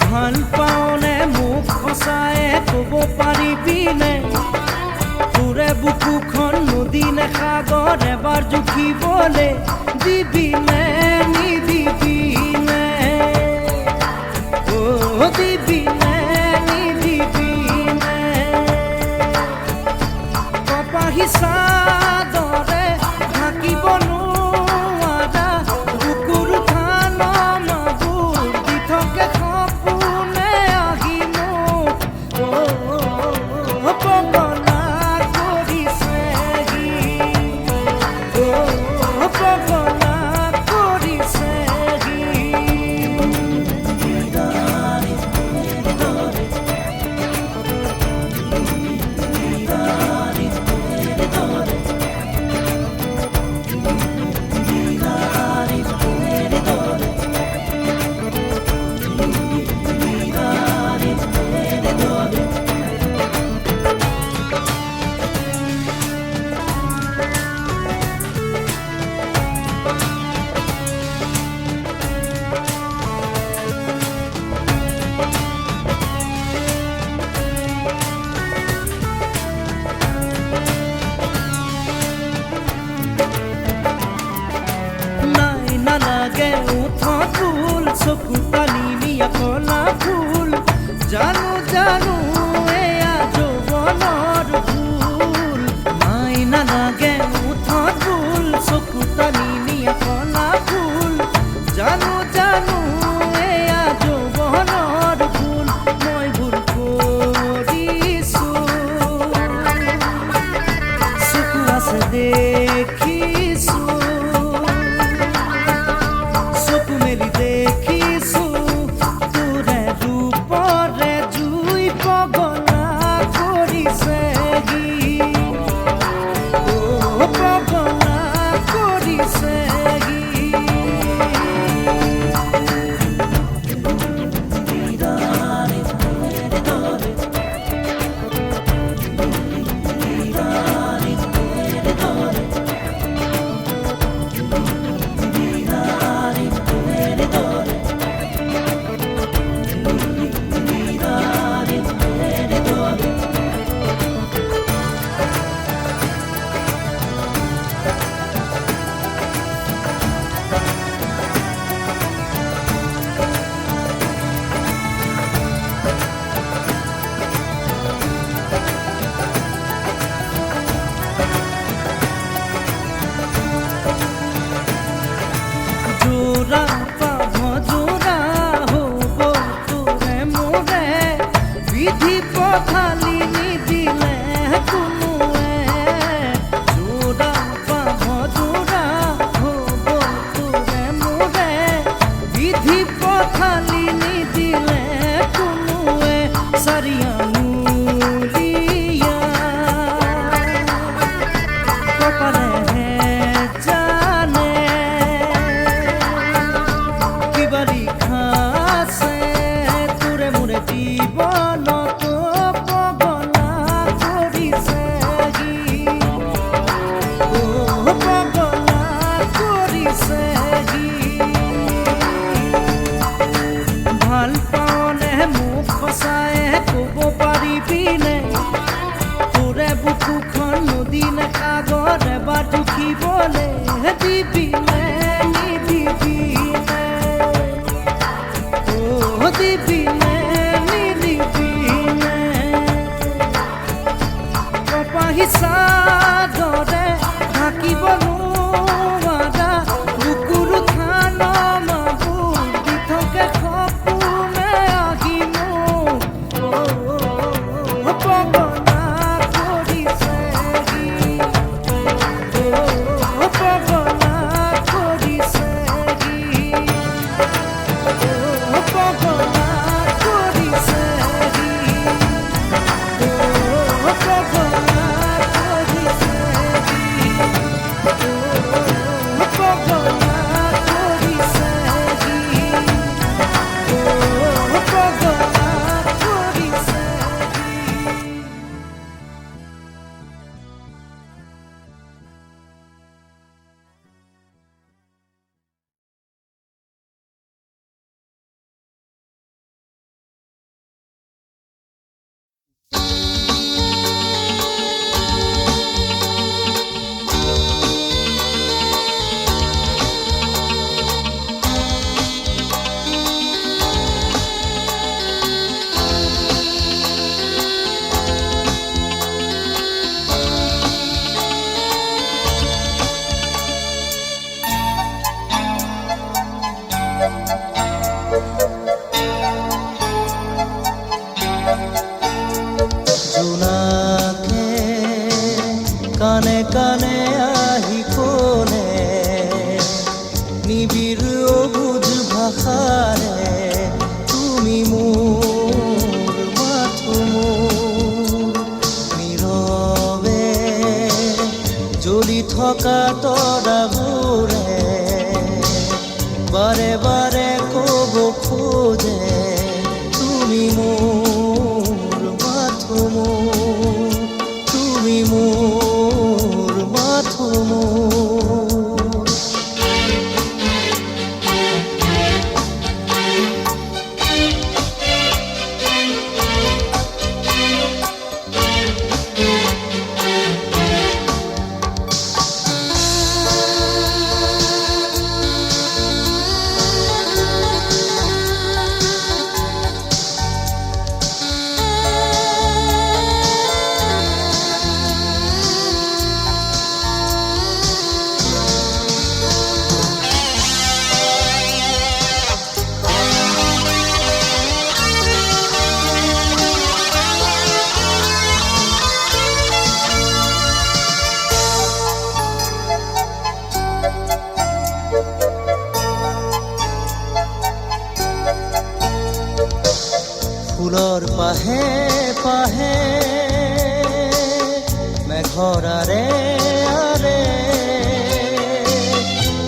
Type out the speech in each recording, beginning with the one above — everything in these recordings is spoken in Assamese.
ভাল পাওনে মোক সঁচায়ে ক'ব পাৰিবিনে তোৰে বুকুখন নদী নে সাগৰ এবাৰ জুখিবলে দিবিনে নিদিবিনে অ' দিবিনে নিদিবিনে কপাহী চাদৰে ঢাকিব নোৱাৰা বুকুৰ থান মাগুৰ দি থাকে সপোনে আহি মোক পগলা কৰিছেহি পগলা কৰিছেহি নালাগে উঠত ফুল চকু পানী নিয়া কলা ফুল জানো জানো এয়া যৌৱনৰ ভুল নাই নালাগে উঠত ফুল চকু পানী নিয়া কলা ফুল জানো জানো এয়া যৌৱনৰ ভুল মই ভুল কৰিছো চকু আছে দেখিছো পথালি নিদিলে কোনোৱে জোৰা পাভ জোৰা হ'ব তোৰে মোৰে বিধি পথালি নিদিলে কোনোৱে চাৰিয়ানুলীয়া কপালেহে জানে কিবা লিখা আছে তোৰে মোৰে জীৱনত ভাল পাওনে মোক সঁচায়ে ক'ব পাৰিবিনে তোৰে বুকুখন নদী নে সাগৰ এবাৰ জুখিবলে দিবিনে নিদিবিনে অ' দিবিনে নিদিবিনে কপাহী চাদৰে ঢাকিব নোৱাৰা বুকুৰ থান মাগুৰ দি থাকে সপোনে আহি মোক থকা তৰাবোৰে বাৰে বাৰে ক'ব খোজে তুমি মোৰ মাথো মোৰ, তুমি মোৰ মাথো মোৰ। ফুলৰ পাহে পাহে মেঘৰ আৰে আৰে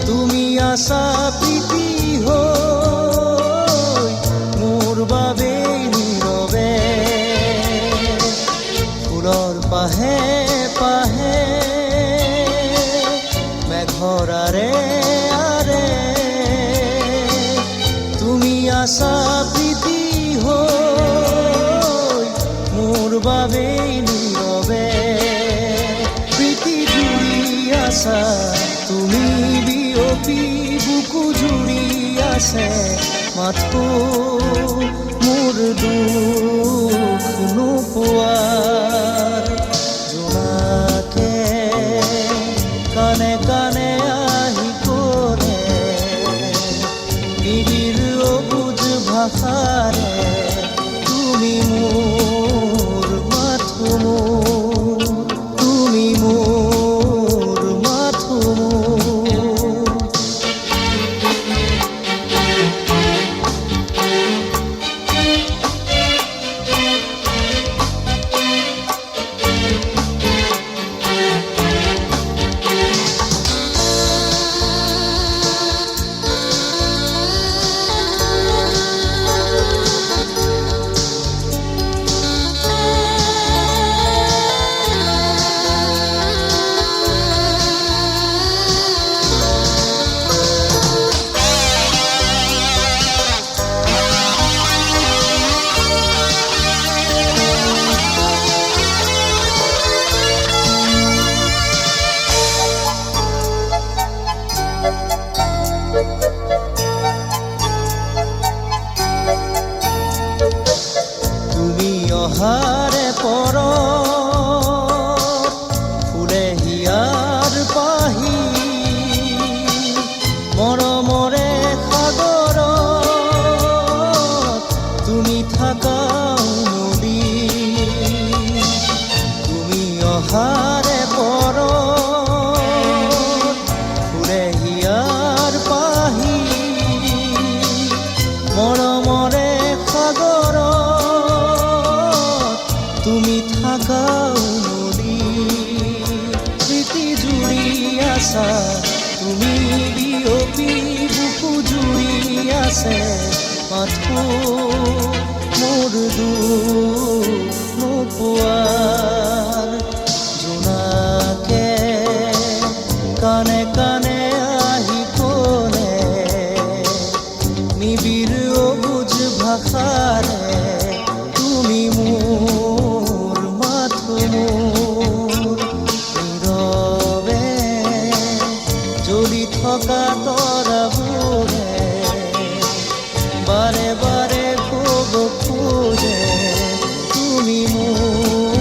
তুমি আছা প্ৰীতি হৈ মোৰ বাবেই নীৰৱে। ফুলৰ পাহে পাহে মেঘৰ আৰে আৰে তুমি আছা প্ৰীতি মোৰ বাবেই নীৰৱে। প্ৰীতি জুৰি আছা তুমি বিয়পি বুকু জুৰি আছে মাথো মোৰ দুখ নোপোৱাৰ। জোনাকে কাণে কাণে আহি ক'লে নিবিড় অবুজ ভাষাৰে তুমি মোৰ মাথো মোৰ, তুমি মোৰ মাথো মোৰ। তুমি অহাৰে পৰত ফুলে হিয়াৰ পাহি মৰমৰে সাগৰত তুমি থাকা নদী। তুমি অহাৰে পৰত ফুলে হিয়াৰ পাহি মৰমৰে সাগৰত তুমি থাকাও নদী। প্ৰীতি জুৰি আছা তুমি বিয়পি বুকু জুৰি আছে মাথো মোৰ দুখ নোপোৱাৰ। জোনাকে কাণে কাণে আহি ক'লে নিবিড় অবুজ ভাষাৰে তুমি মোৰ মাথো মোৰ। নীৰৱে জ্বলি থকা তৰাবোৰে বাৰে বাৰে ক'ব খোজে তুমি মোৰ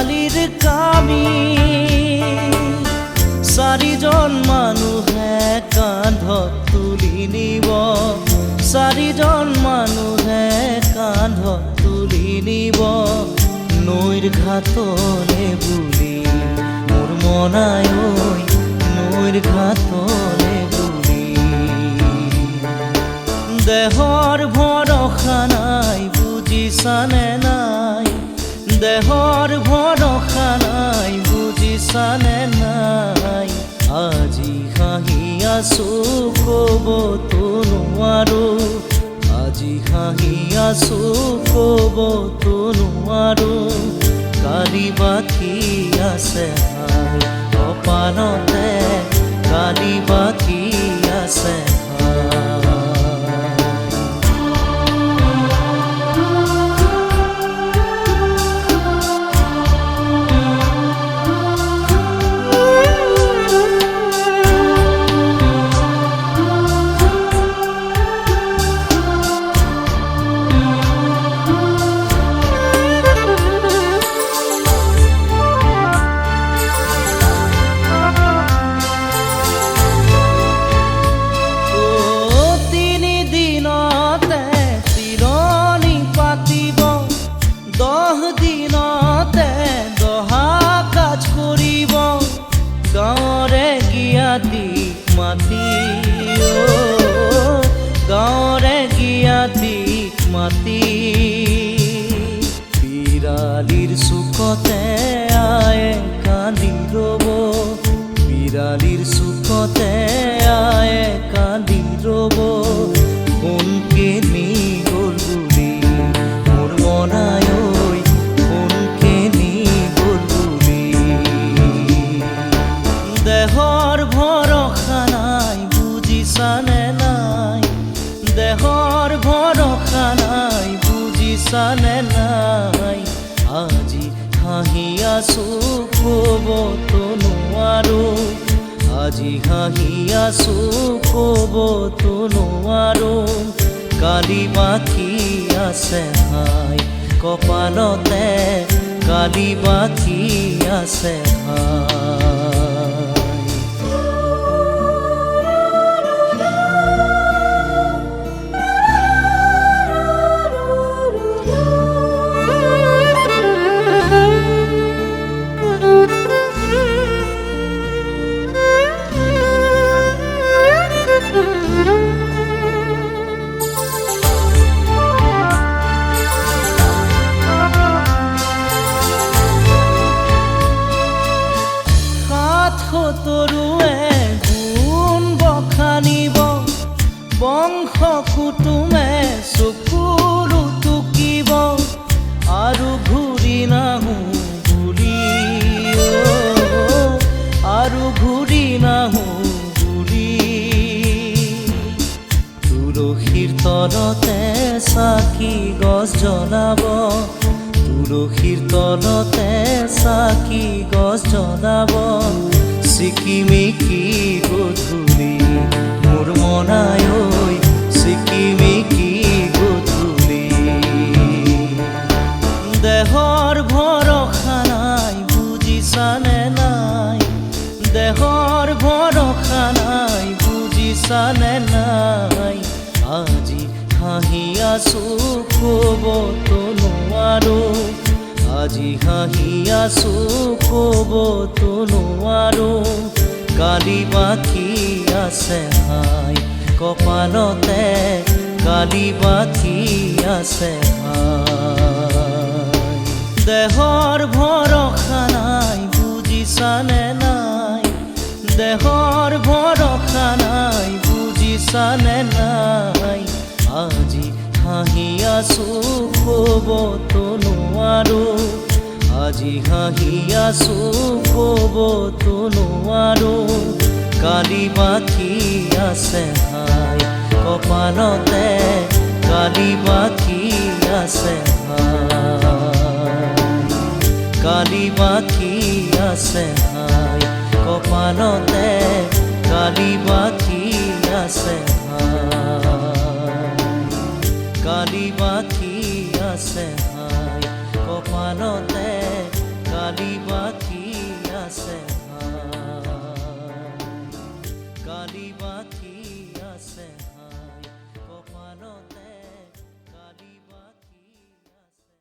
ছোৱালীৰ কামি চাৰিজন মানুহে কান্ধত তুলি নিব চাৰিজন মানুহে কান্ধত তুলি নিব নৈৰ ঘাটলে বুলি মোৰ মনাই ঐ নৈৰ ঘাটলে বুলি দেহৰ ভৰসা নাই বুজিছানে নাই দেহৰ ভৰসা নাই বুজিছানে নাই আজি হাঁহি আছো ক'বতো নোৱাৰো আজি হাঁহি আছো ক'বতো নোৱাৰো কালি বাকী আছে হাই কপালতে কালি বাকী আছে গাঁৱৰে গিয়াতিক মাতি বিৰালীৰ চুকতে আয়ে কান্দি ৰ'ব বিৰালীৰ চুকতে আয়ে কান্দি ৰ'ব কোনকে নি গ'ল বুলি মোৰ মনাই ঐ কোনকে নি গ'ল বুলি দেহৰ ভৰসা নাই বুজিছানে নাই দেহৰ ভৰসা নাই বুজিছানে নাই আজি হাঁহি আছো ক'বতো নোৱাৰো আজি হাঁহি আছো ক'বতো নোৱাৰো কালি বাকী আছে হাই কপালতে কালি বাকী আছে হাই তৰুৱে গুণ বখানিব বংশ কুটুমে চকুলো টুকিব আৰু ঘূৰি নাহো বুলি আৰু ঘূৰি নাহো বুলি তুলসীৰ তলতে চাকি গছ জ্বলাব তুলসীৰ তলতে চাকি গছ জ্বলাব চিকিমিকি গধূলি মোৰ মনাই ঐ চিকিমিকি গধূলি দেহৰ ভৰসা নাই বুজিছানে নাই দেহৰ ভৰসা নাই বুজিছানে নাই আজি হাঁহি আছো ক'বতো নোৱাৰো আজি হাঁহি আছো ক'বতো নোৱাৰো কালি বাকী আছে হাই কপালতে কালি বাকী আছে হাই দেহৰ ভৰসা নাই বুজিছানে নাই দেহৰ ভৰসা নাই বুজিছানে নাই আজি হাঁহি আছো ক'বতো নোৱাৰো আজি হাঁহি আছো ক'বতো নোৱাৰো কালি বাকী আছে হাই কপালতে কালি বাকী আছে হাই কালি বাকী আছে হাই কপালতে কালি বাকী আছে কালি বাকী আছে হাই কপালতে কালি কালি বাকি আছে কালি বাকি আছে কপালতে কালি বাকি আছে।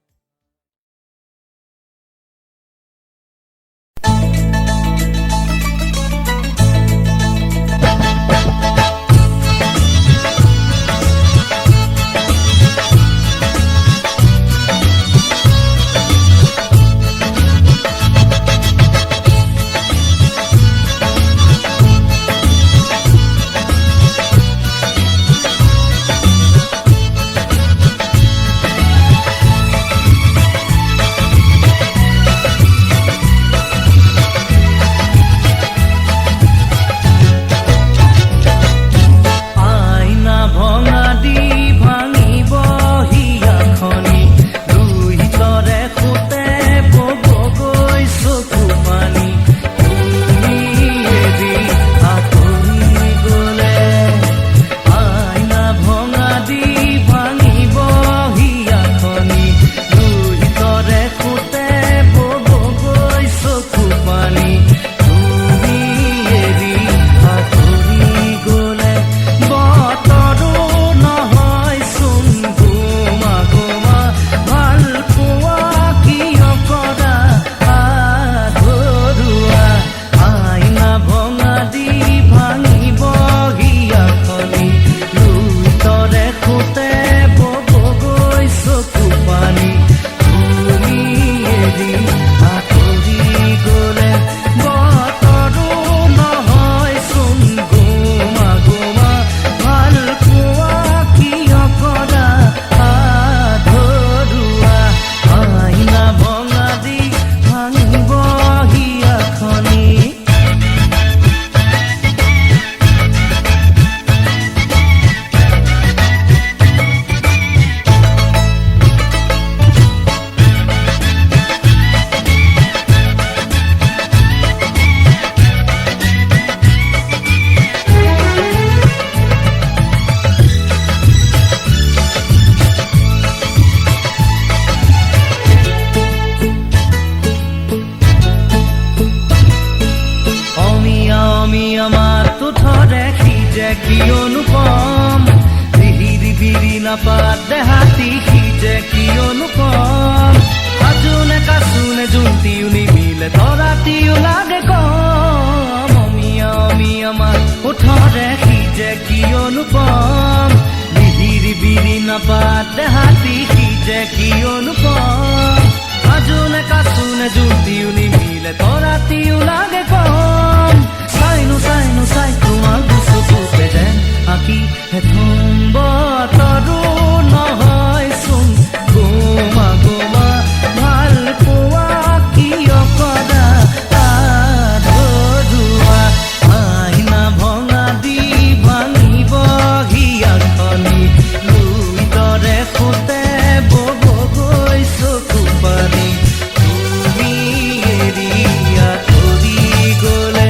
কি অনুপম বিহিরি বিৰি নাপাত দেহাতি যে কি অনুপম আজুনে কাচুনে জুনটিও নিমিলে তৰাতিও লাগে কম অমিয়া অমিয়া মাত ওঠৰে যে কি অনুপম বিহিৰি বিৰি নাপাত দেহাতি যে কি অনুপম আজুনে কাচুনে জুনটিও নিমিলে তৰাতিও লাগে কম চাইনো চাইনো চাই তোমাক চকুতে যেন আঁকি হেথুম বতৰো নহয়চোন গোমা গোমা ভাল পোৱা কিয় কৰা আধৰুৱা আইনা ভঙা দি ভাঙিব হিয়াখনি লুই দৰে সোঁতে বব গৈ চকু পানী তুমি এৰিয়া কৰি গ'লে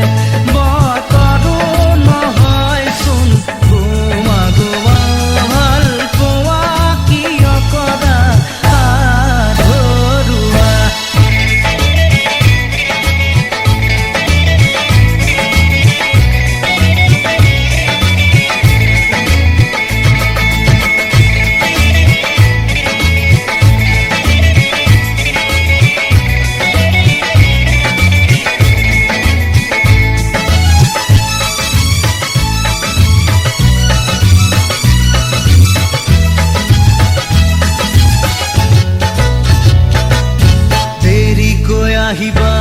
আহিবা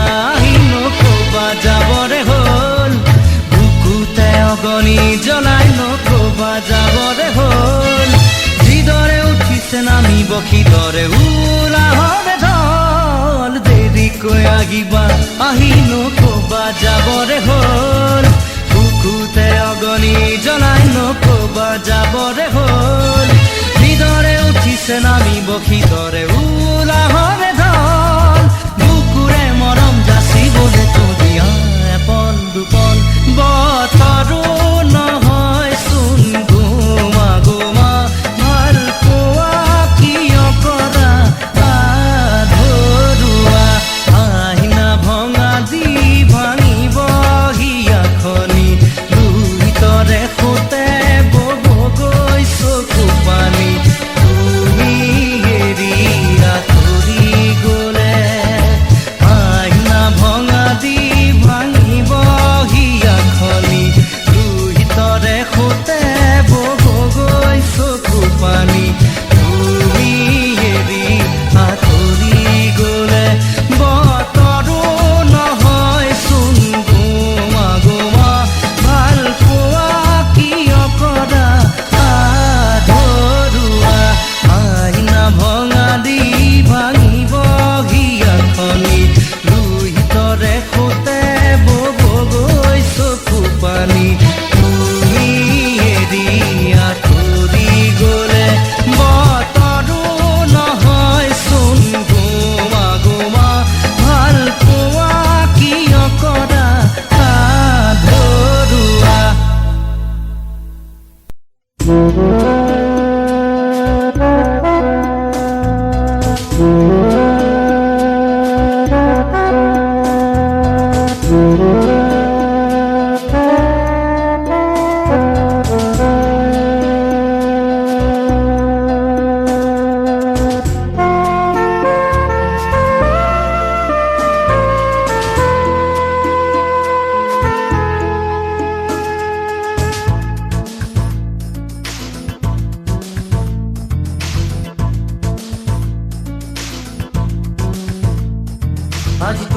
নকবা যাবৰে হ'ল বুকুতে অগনি জ্বলাই নকবা যাবৰে হ'ল যিদৰে উঠিছে নামিব সিদৰে উলাহৰে ঢল দেৰিকৈ আহিবা আহি নকবা যাবৰে হ'ল বুকুতে অগনি জ্বলাই নকবা যাবৰে হ'ল যিদৰে উঠিছে নামিব সিদৰে উলাহৰে ঢল মৰম যাচিবলে তোদিয়া এপল দুপল বতৰো নহয়চোন গোমা গোমা ভাল পোৱা কিয় কৰা আধৰুৱা আহিনা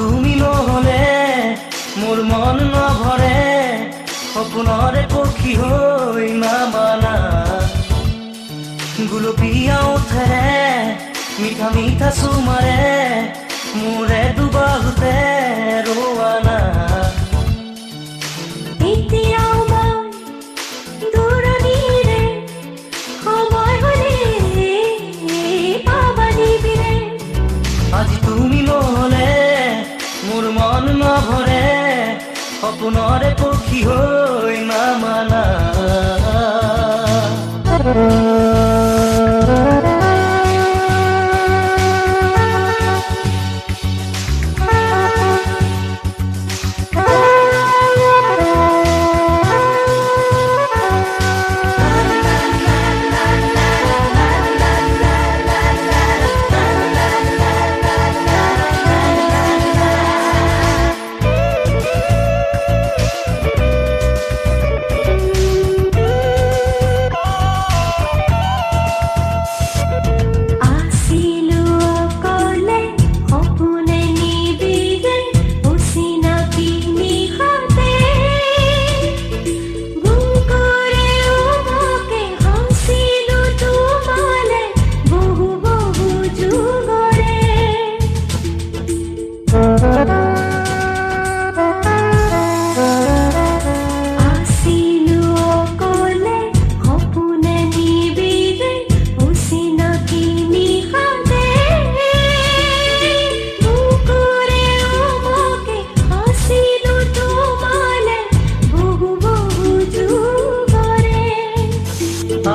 তুমি নহলে মোৰ মন নভৰে সপোনৰে পক্ষী হৈ নামানা গুলপীয়া ওঠেৰে মিঠা মিঠা চুমাৰে মোৰে দুবাহুতে ৰোৱানা এতিয়াও মই দূৰণিৰে সময় হ'লে পাবা নিবিৰে আজি তুমি নহলে মোৰ মন নভৰে সপোনৰে পক্ষী হৈ নামানা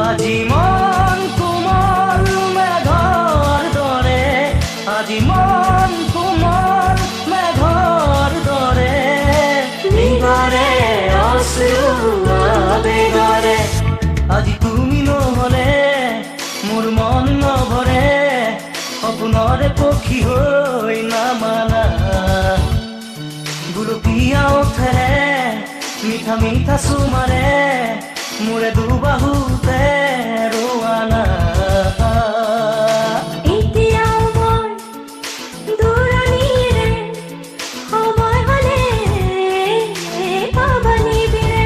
আজি মন কোমল মেঘৰ দৰে আজি মন কোমল মেঘৰ দৰে নিগৰে অশ্ৰু আবেগৰে আজি তুমি নহলে মোৰ মন নভৰে সপোনৰে পক্ষী হৈ নামানা গুলপীয়া ওঠেৰে মিঠা মিঠা চুমাৰে মোৰে দুবাহুতে ৰোৱানা এতিয়াও মই দূৰণিৰে সময় হ'লে পাবা নিবিৰে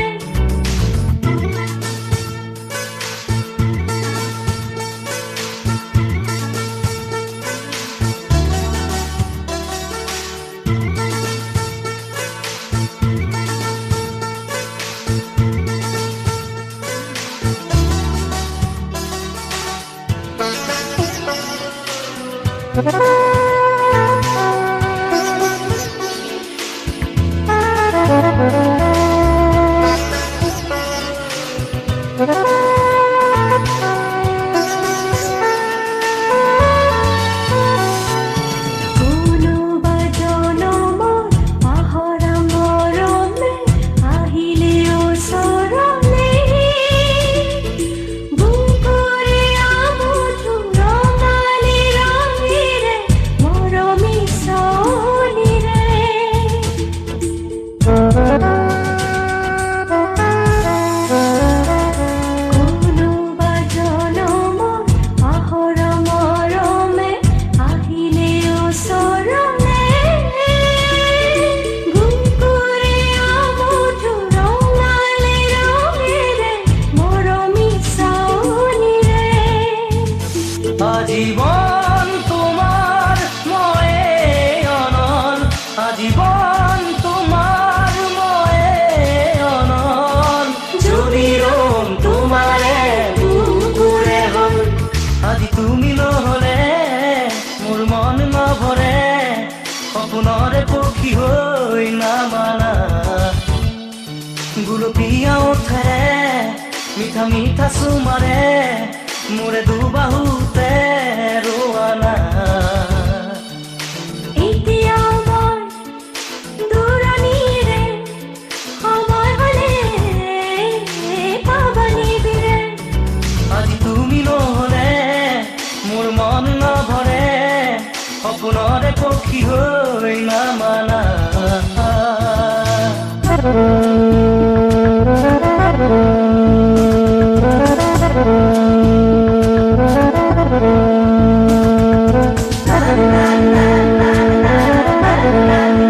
আজীবন তোমার ময়ে অনল আজীবন তোমার ময়ে অনল জুবিরম তোমারে বুকুরে হল আজি তুমি নহলে মোর মন নভরে সপোনরে পক্ষী হৈ নামানা গুলপীয়া ওঠেৰে মিঠা মিঠা চুমাৰে মোৰে দুবাহুতে ৰোৱানা এতিয়াও মই দূৰণিৰে সময় হ'লে পাবা নিবিৰে আজি তুমি নহলে মোৰ মন নভৰে সপোনৰে পক্ষী হৈ নামানা la la la la la la la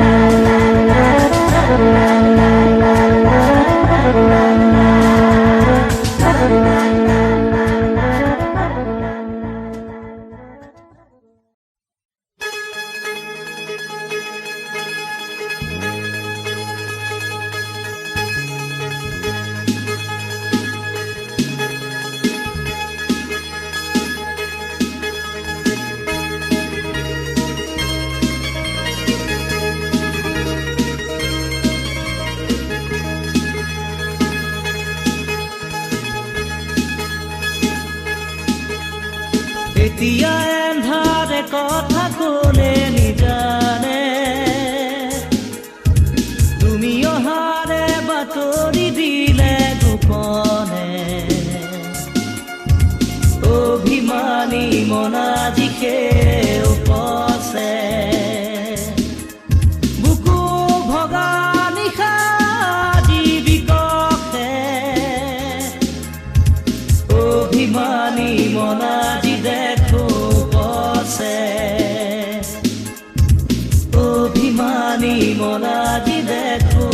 মন আজি দেখো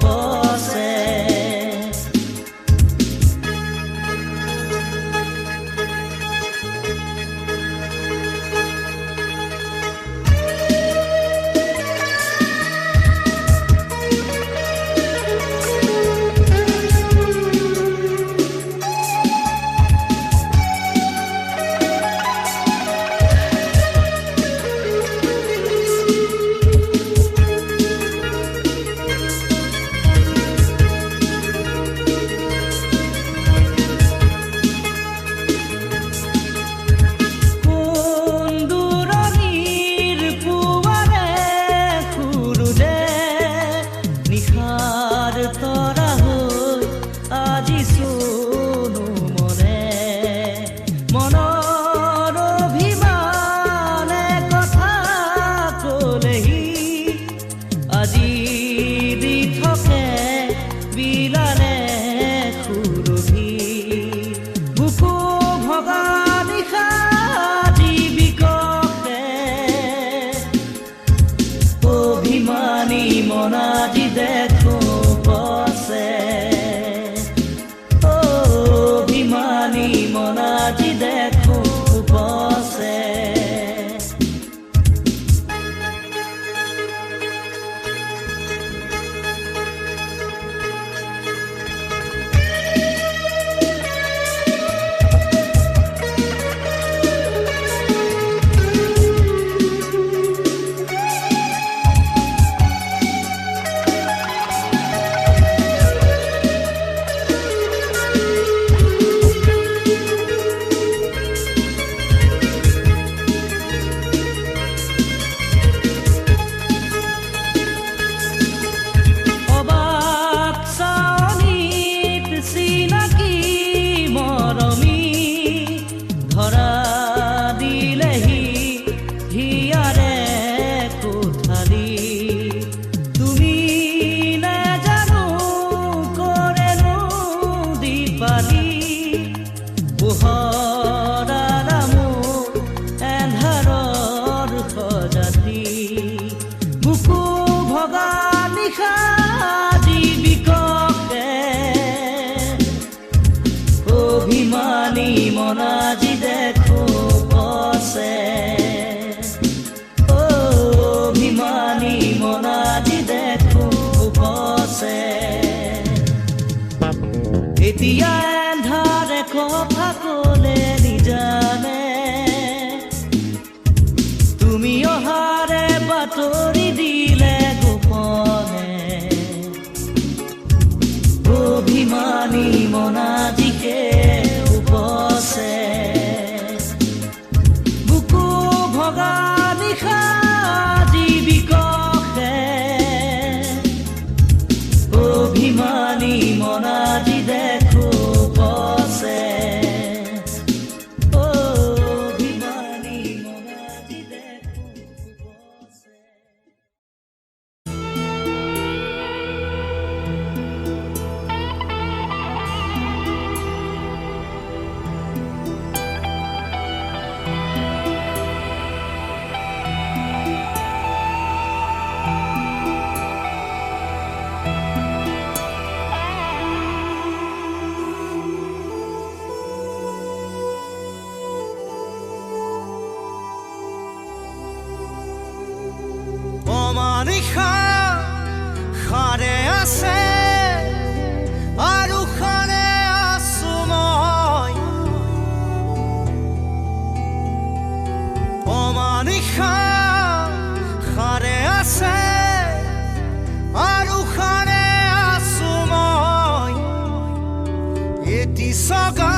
পছে মনাজি দেখো পছে অভিমানী মনাজি দেখো পছে অভিমানী মনাজি দেখো পছে অভিমানী মনাজি দেখো পছে এতিয়া এন্ধাৰে কথা কলে নিজানে তুমি অহাৰে বাতৰি দিলে গোপনে অভিমানী মনাজিকে উপছে বুকু ভগা নিশা জীৱিকহে অভিমানী মনাজি দেখো পছে অভিমানী মনাজি দেখো পছে অমানিশা সাৰে আছে আৰু সাৰে আছো মই অমানিশা সাৰে আছে আৰু সাৰে আছো মই এটি চগা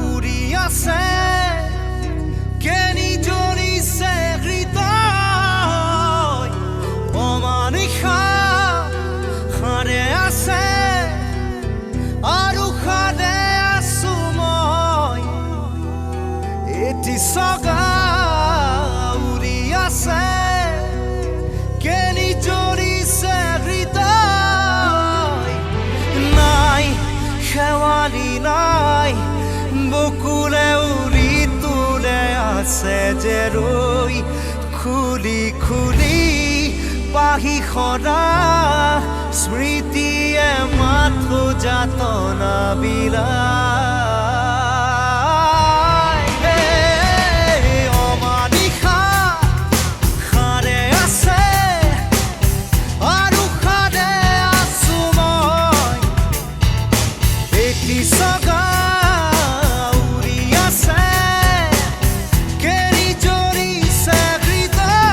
উৰি আছে কেনি জৰিছে সাৰে আছে আৰু সাৰে আছো মই এটি চগা উৰি আছে কেনি জৰিছে হৃদয় নাই শেৱালি নাই বকুলে উৰি তোলে আছে যে ৰৈ খুলি খুলি পাহি সদা স্মৃতিয়ে মাথো যাতনা বিলায় অমানিশা সাৰে আছে আৰু সাৰে আছো মই এটি সগা উৰি আছে কেৰি জৰিছে হৃদয়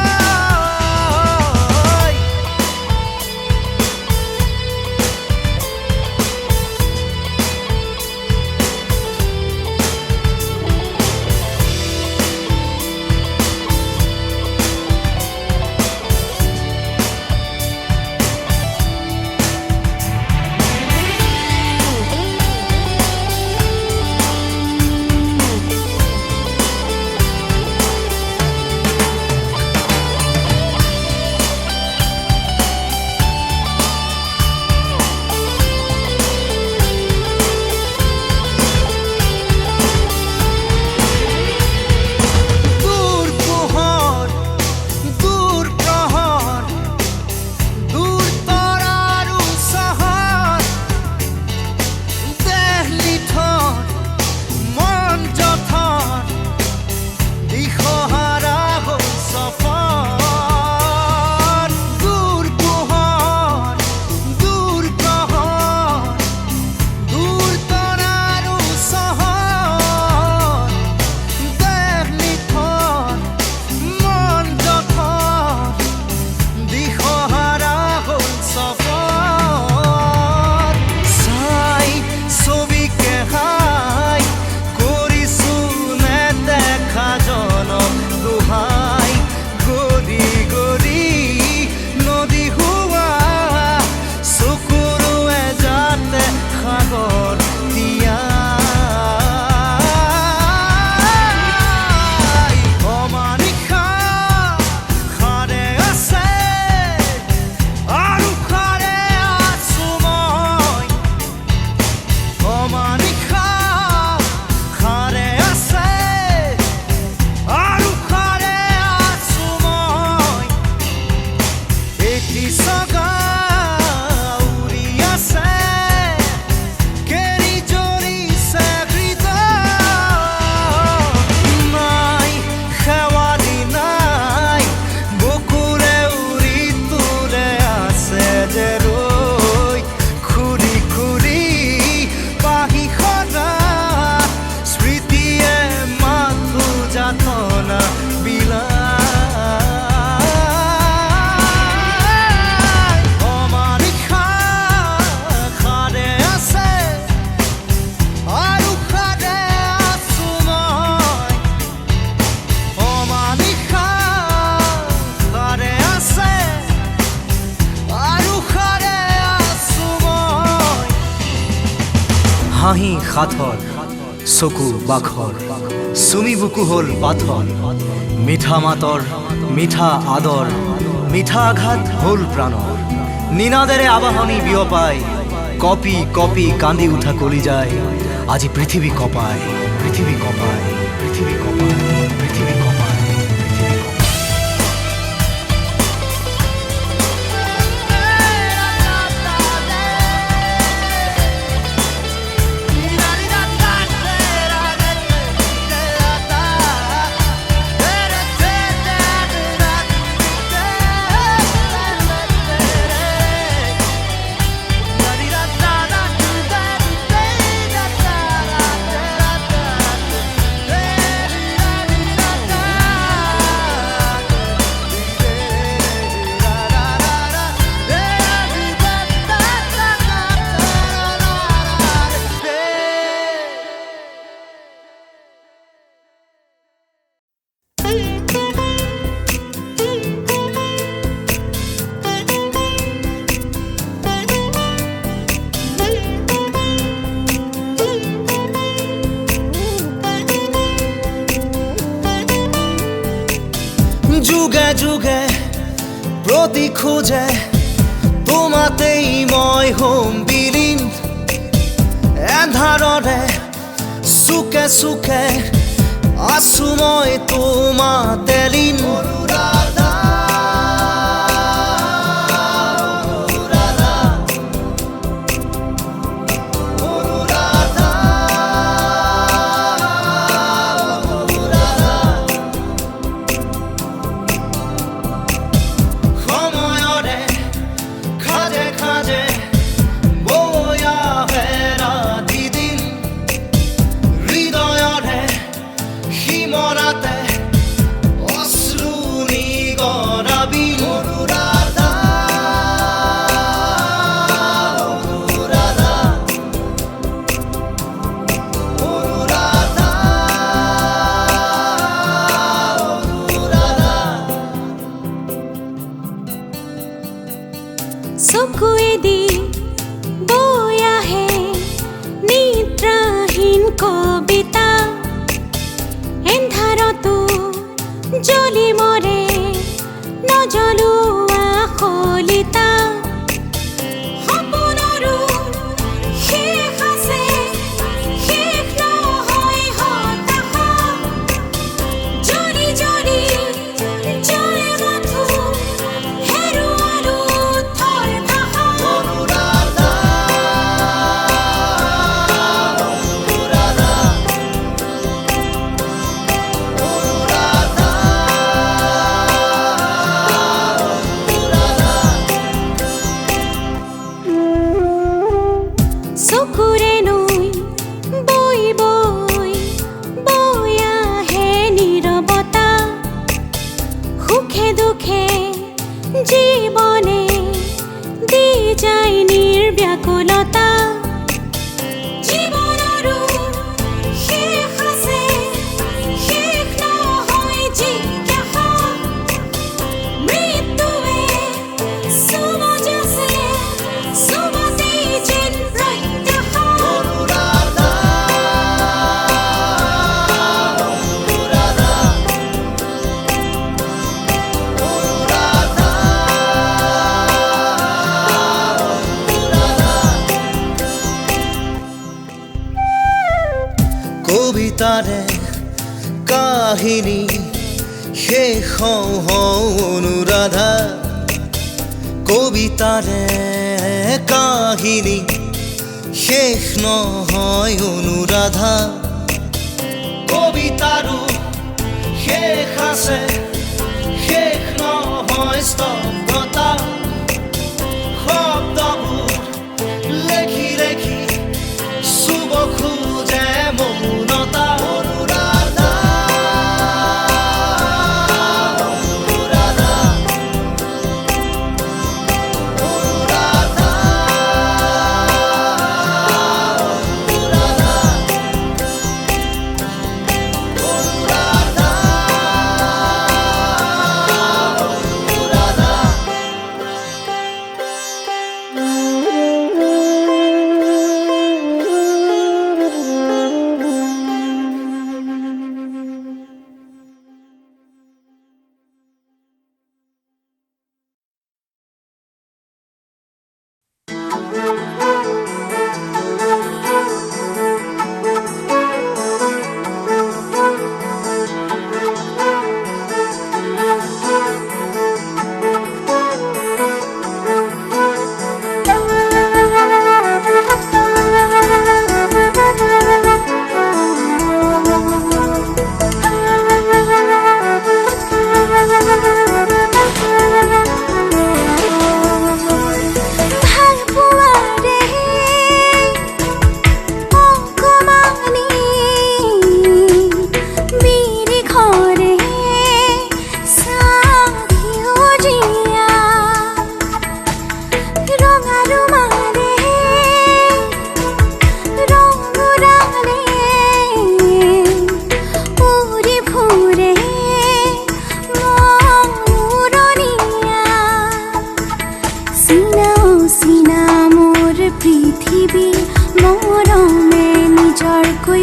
হাঁহি সাথৰ চকু বাখৰ চুমি বুকু হল পাথৰ মিঠা মাতৰ মিঠা আদৰ মিঠা আঘাত হল প্ৰাণৰ নিনাদেৰে আবাহনী বিয়পাই কপি কপি কান্দি উঠা কলি যায় আজি পৃথিৱী কপায় পৃথিৱী কপায় পৃথিৱী কপায় পৃথিৱী কপায় যুগে যুগে প্ৰতি খোজে তোমাতেই মই হ'ম বিলীন এন্ধাৰৰে চুকে চুকে আছো মই তোমাতে লীন চকুৱেদি বৈ আহে নিদ্ৰাহীন কবিতা এন্ধাৰতো জ্বলি মৰে নজ্বলোৱা শলিতা সপোনৰো শেষ আছে শেষ নহয় হতাশা জৰি জৰি জ্বলে মাথো হেৰুৱালো থৰ ভাষা চকুৰে নৈ বৈ বৈ বৈ আহে নীৰৱতা সুখে দুখে জীৱনে দি যায় নিৰ্ব্যাকুলতা জীৱনৰো শেষ আছে শেষ নহয় জিজ্ঞাসা মৃত্যুৱে চুব যাচে চুবতেই যেন প্ৰত্যাশা কবিতাৰে কাহিনী শেষ হওঁ হওঁ অনুৰাধা কবিতাৰে কাহিনী শেষ নহয় অনুৰাধা কবিতাৰো শেষ আছে শেষ নহয় স্তব্ধতা শব্দবোৰ লেখি লেখি চুব খোজে মৌনতা অনুৰাধা অনুৰাধা অনুৰাধা অনুৰাধা অনুৰাধা অনুৰাধা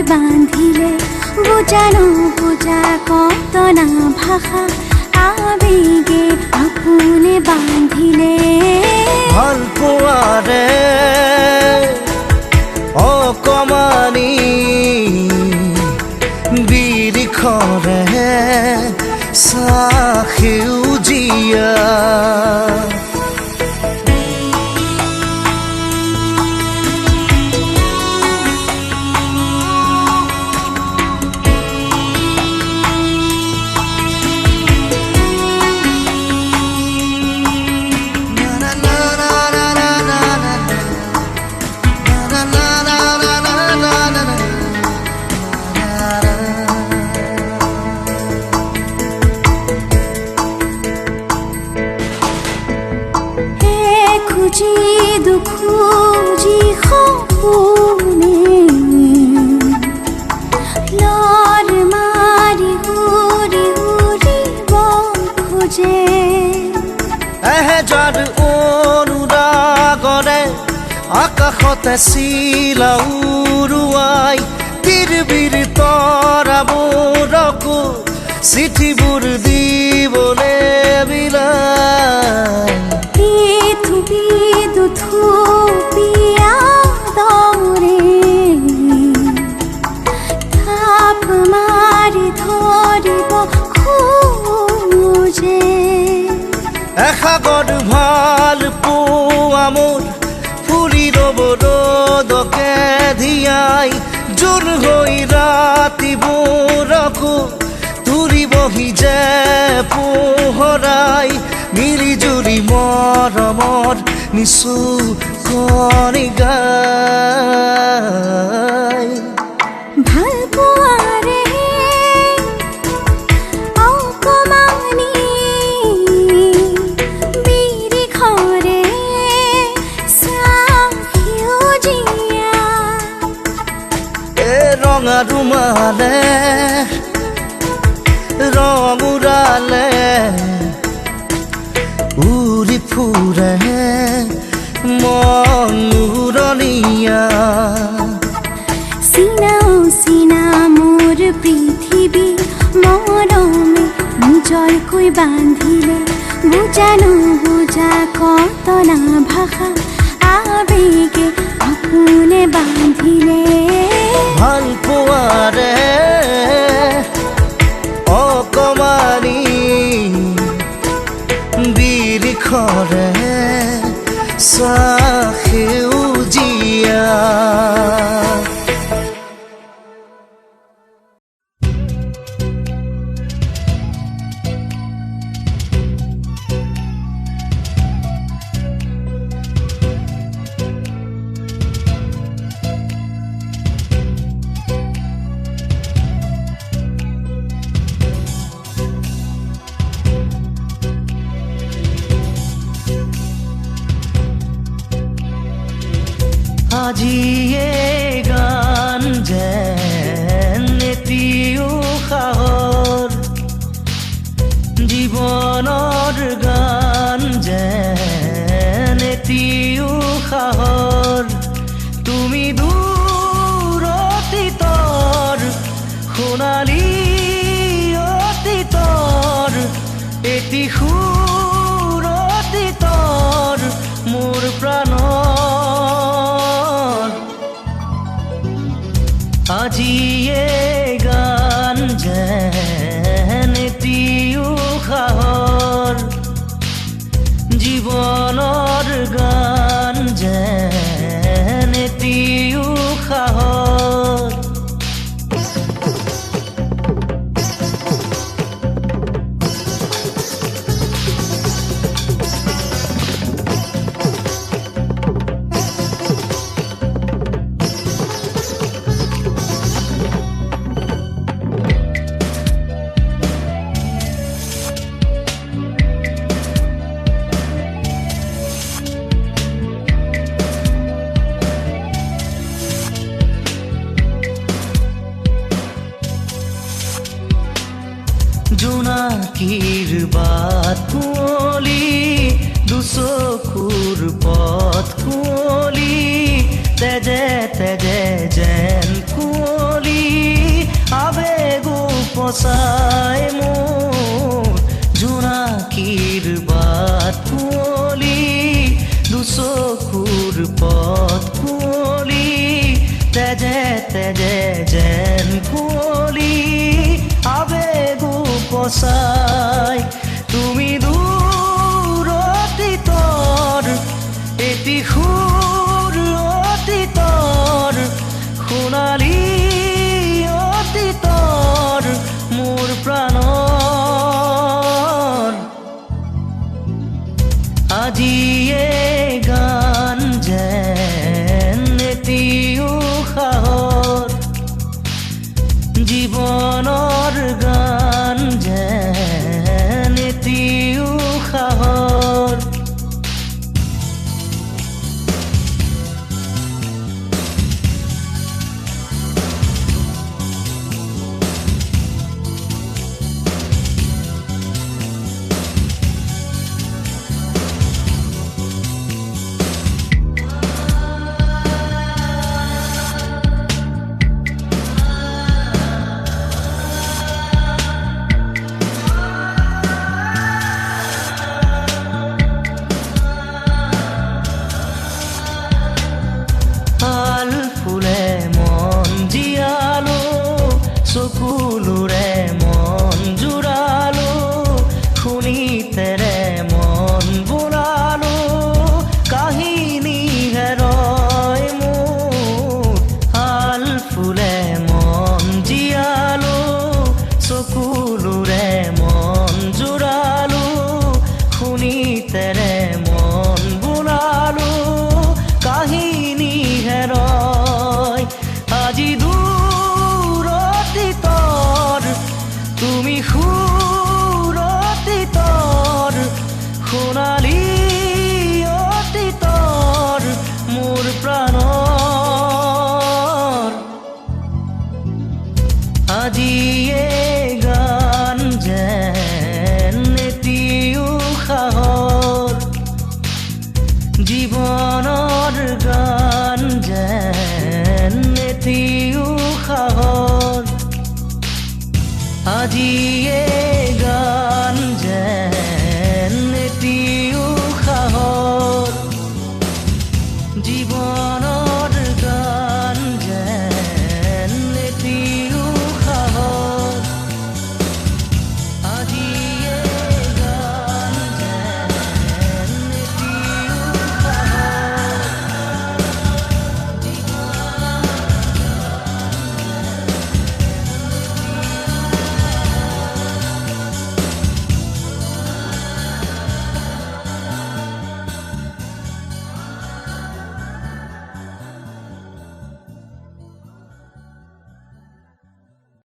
বান্ধিলে বুজানো বুজা কতনা ভাষা আবেগে আপোনে বান্ধিলে ভাল পোৱাৰে অকমানি বিৰিখৰে চাহ সেউজীয়া খুঁজি দুখুজি সপোনে লৰ মাৰি উৰি উৰিব খোজে এহে যাৰ অনুৰাগ আকাশতে চিলা উৰুৱাই তিৰবিৰ তৰাবোৰকো চিঠিবোৰ দিবলে বিলাই Itu bidu thupia dore Thap mari dhoribo khuje এসাগৰ ভাল পোৱা মোৰ ফুলি ৰ'ব ৰ'দকে ধিয়াই জোৰ হৈ ৰাতিবোৰকো তুৰিবহি যে পোহৰাই মিলি জুৰি মৰমৰ নিচু কণি গাই ভাল পোৱাৰে অকমানি বিৰিখৰে চাহিউজিয়া এ ৰঙা ৰুমালে ৰং উৰালে উৰি ফুৰে মন উৰণীয়া চিনাও চিনা মোৰ পৃথিৱী মৰমে নিজৰকৈ বান্ধিলে বুজানো বুজা কতনা ভাষা আবেগে আপোনে বান্ধিলে ভাল পোৱাৰে অকমানি বিৰিখৰে চাহিউজিয়া আজিয়ে গান যেন এটি উশাহৰ জীৱনৰ গান যেন এটি উশাহৰ তুমি দূৰ অতীতৰ সোণালী অতীতৰ এটি সুৰ অতীতৰ মোৰ প্ৰাণৰ আজিয়ে গান যেন এটি উশাহৰ জীৱনৰ গান যেন এটি উশাহৰ জোনাকীৰ বাট কুঁৱলী দুচকুৰ পথ কুঁৱলী তেজে তেজে যেন কুঁৱলী আবেগ উপচাই মোৰ জোনাকীৰ বাট কুঁৱলী দুচকুৰ পথ কুঁৱলী তেজে তেজে যেন কুঁৱলী আবেগ উপচাই তুমি দূৰ অতীতৰ এটি সুৰ অতীতৰ সোণালী অতীতৰ মোৰ প্ৰাণৰ আজিয়ে গান যেন এটি উশাহৰ জীৱনৰ গান যেন জীৱনৰ গান যেন এটি উশাহত আজিয়ে